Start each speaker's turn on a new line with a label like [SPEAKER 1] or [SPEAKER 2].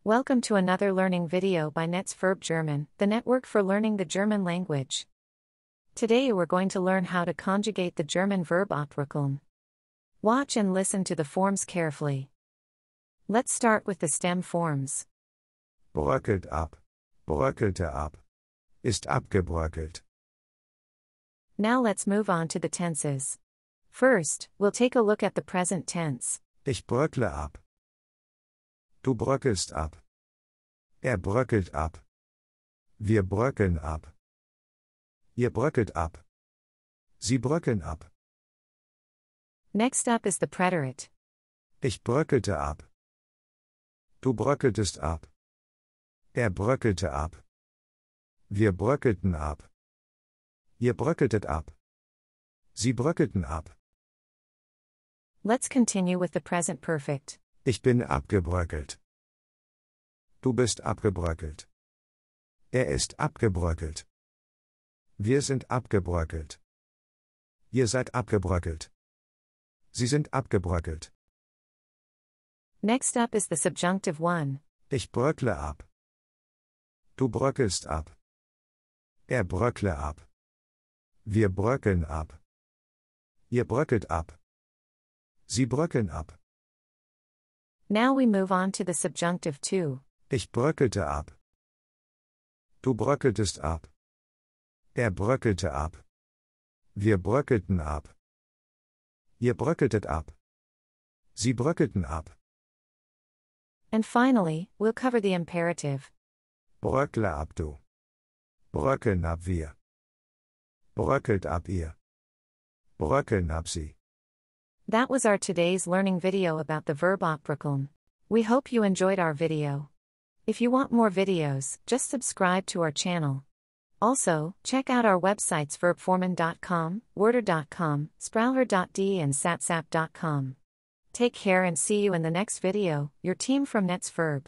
[SPEAKER 1] Welcome to another learning video by Netz Verb German, the network for learning the German language. Today we're going to learn how to conjugate the German verb abbröckeln. Watch and listen to the forms carefully. Let's start with the stem forms.
[SPEAKER 2] Bröckelt ab, bröckelte ab, ist abgebröckelt.
[SPEAKER 1] Now let's move on to the tenses. First, we'll take a look at the present tense.
[SPEAKER 2] Ich bröckle ab. Du bröckelst ab. Bröckelt ab. Wir bröckeln ab. Ihr bröckelt ab. Sie bröckeln ab.
[SPEAKER 1] Next up is the preterite.
[SPEAKER 2] Ich bröckelte ab. Du bröckeltest ab. Bröckelte ab. Wir bröckelten ab. Ihr bröckeltet ab. Sie bröckelten ab.
[SPEAKER 1] Let's continue with the present perfect.
[SPEAKER 2] Ich bin abgebröckelt. Du bist abgebröckelt. Ist abgebröckelt. Wir sind abgebröckelt. Ihr seid abgebröckelt. Sie sind abgebröckelt.
[SPEAKER 1] Next up is the subjunctive one.
[SPEAKER 2] Ich bröckle ab. Du bröckelst ab. Bröckle ab. Wir bröckeln ab. Ihr bröckelt ab. Sie bröckeln ab.
[SPEAKER 1] Now we move on to the subjunctive two.
[SPEAKER 2] Ich bröckelte ab. Du bröckeltest ab. Bröckelte ab. Wir bröckelten ab. Ihr bröckeltet ab. Sie bröckelten ab.
[SPEAKER 1] And finally, we'll cover the imperative.
[SPEAKER 2] Bröckle ab du. Bröckeln ab wir. Bröckelt ab ihr. Bröckeln ab sie.
[SPEAKER 1] That was our today's learning video about the verb abbröckeln. We hope you enjoyed our video. If you want more videos, just subscribe to our channel. Also, check out our websites verbformen.com, worder.com, sprauher.de and satsap.com. Take care and see you in the next video, your team from Netz Verb.